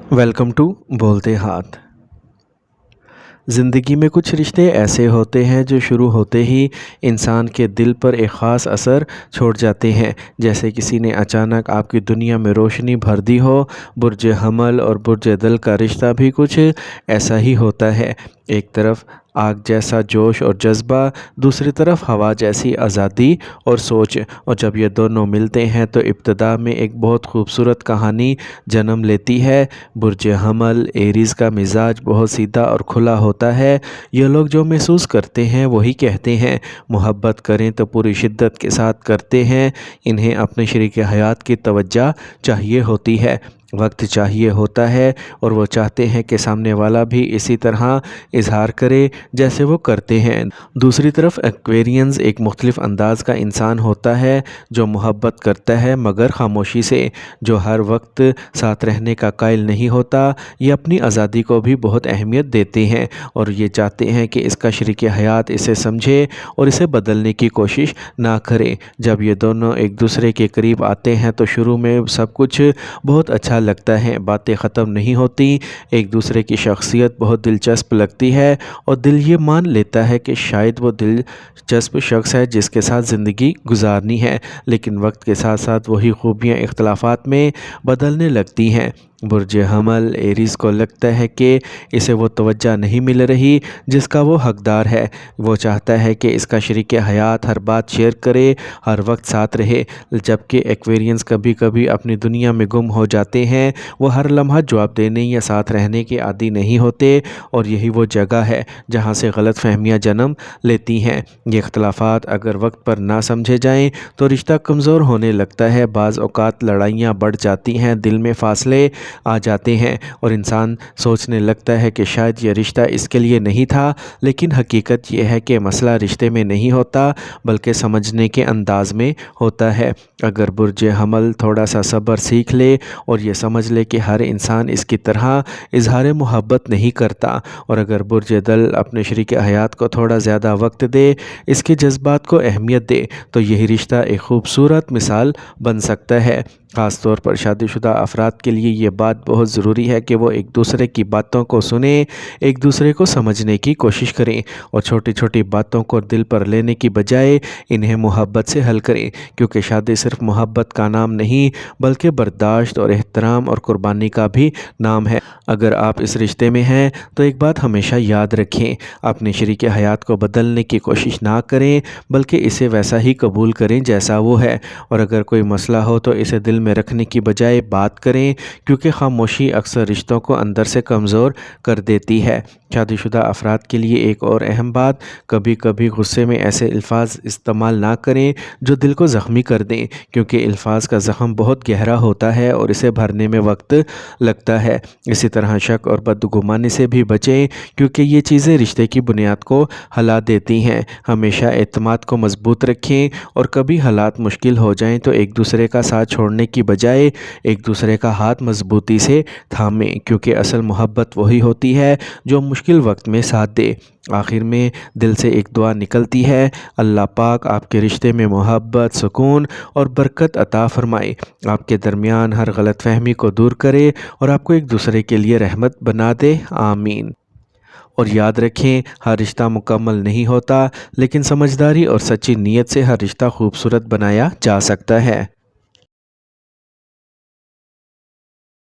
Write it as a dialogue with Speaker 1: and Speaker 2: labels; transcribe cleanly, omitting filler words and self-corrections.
Speaker 1: Welcome to बोलते हाथ। ज़िंदगी में कुछ रिश्ते ऐसे होते हैं जो शुरू होते ही इंसान के दिल पर एक ख़ास असर छोड़ जाते हैं। जैसे किसी ने अचानक आपकी दुनिया में रोशनी भर दी हो। बुर्ज हमल और बुर्ज दल का रिश्ता भी कुछ ऐसा ही होता है। एक तरफ आग जैसा जोश और जज्बा, दूसरी तरफ हवा जैसी आज़ादी और सोच। और जब ये दोनों मिलते हैं तो इब्तिदा में एक बहुत खूबसूरत कहानी जन्म लेती है। बुर्ज हमल एरीज़ का मिजाज बहुत सीधा और खुला होता है। ये लोग जो महसूस करते हैं वही कहते हैं। मोहब्बत करें तो पूरी शिद्दत के साथ करते हैं। इन्हें अपने शरीक हयात की तवज्जो चाहिए होती है, वक्त चाहिए होता है, और वो चाहते हैं कि सामने वाला भी इसी तरह इजहार करे जैसे वो करते हैं। दूसरी तरफ एक्वेरियंस एक मुख्तलिफ अंदाज का इंसान होता है जो मोहब्बत करता है मगर खामोशी से, जो हर वक्त साथ रहने का कायल नहीं होता। ये अपनी आज़ादी को भी बहुत अहमियत देते हैं और ये चाहते हैं कि इसका शरीक हयात इसे समझे और इसे बदलने की कोशिश ना करे। जब ये दोनों एक दूसरे के करीब आते हैं तो शुरू में सब कुछ बहुत अच्छा लगता है, बातें ख़त्म नहीं होती, एक दूसरे की शख्सियत बहुत दिलचस्प लगती है और दिल ये मान लेता है कि शायद वो दिलचस्प शख्स है जिसके साथ ज़िंदगी गुजारनी है। लेकिन वक्त के साथ साथ वही खूबियाँ इख्तलाफात में बदलने लगती हैं। बुर्ज हमल एरीज़ को लगता है कि इसे वो तवज्जो नहीं मिल रही जिसका वो हकदार है। वो चाहता है कि इसका शरीक हयात हर बात शेयर करे, हर वक्त साथ रहे। जबकि एक्वेरियंस कभी कभी अपनी दुनिया में गुम हो जाते हैं। वो हर लम्हा जवाब देने या साथ रहने के आदी नहीं होते और यही वो जगह है जहाँ से गलत फहमियाँ जन्म लेती हैं। ये इख्तलाफात अगर वक्त पर ना समझे जाएँ तो रिश्ता कमज़ोर होने लगता है। बाज़ औक़ात लड़ाइयाँ बढ़ जाती हैं, दिल में फासले आ जाते हैं और इंसान सोचने लगता है कि शायद ये रिश्ता इसके लिए नहीं था। लेकिन हकीकत यह है कि मसला रिश्ते में नहीं होता बल्कि समझने के अंदाज में होता है। अगर बुर्ज हमल थोड़ा सा सब्र सीख ले और ये समझ ले कि हर इंसान इसकी तरह इजहार मोहब्बत नहीं करता, और अगर बुर्ज दल अपने शरीक हयात को थोड़ा ज़्यादा वक्त दे, इसके जज्बात को अहमियत दे, तो यही रिश्ता एक खूबसूरत मिसाल बन सकता है। ख़ास तौर पर शादीशुदा अफराद के लिए ये बात बहुत ज़रूरी है कि वो एक दूसरे की बातों को सुने, एक दूसरे को समझने की कोशिश करें और छोटी छोटी बातों को दिल पर लेने की बजाय इन्हें मोहब्बत से हल करें। क्योंकि शादी सिर्फ मोहब्बत का नाम नहीं बल्कि बर्दाश्त और एहतराम और कुर्बानी का भी नाम है। अगर आप इस रिश्ते में हैं तो एक बात हमेशा याद रखें, अपने शरीक हयात को बदलने की कोशिश ना करें बल्कि इसे वैसा ही कबूल करें जैसा वो है। और अगर कोई मसला हो तो इसे दिल में रखने की बजाय बात करें, क्योंकि खामोशी अक्सर रिश्तों को अंदर से कमज़ोर कर देती है। शादीशुदा अफराद के लिए एक और अहम बात, कभी कभी गुस्से में ऐसे अल्फाज इस्तेमाल ना करें जो दिल को ज़ख्मी कर दें, क्योंकि अल्फाज का ज़ख्म बहुत गहरा होता है और इसे भरने में वक्त लगता है। इसी तरह शक और बदगुमानी से भी बचें, क्योंकि ये चीज़ें रिश्ते की बुनियाद को हिला देती हैं। हमेशा एतमाद को मजबूत रखें और कभी हालात मुश्किल हो जाएं तो एक दूसरे का साथ छोड़ने की बजाय एक दूसरे का हाथ मजबूती से थामें, क्योंकि असल मोहब्बत वही होती है जो मुश्किल वक्त में साथ दे। आखिर में दिल से एक दुआ निकलती है, अल्लाह पाक आपके रिश्ते में मोहब्बत, सुकून और बरकत अता फरमाए, आपके दरमियान हर गलत फहमी को दूर करे और आपको एक दूसरे के लिए रहमत बना दे। आमीन। और याद रखें, हर रिश्ता मुकम्मल नहीं होता, लेकिन समझदारी और सच्ची नीयत से हर रिश्ता खूबसूरत बनाया जा सकता है।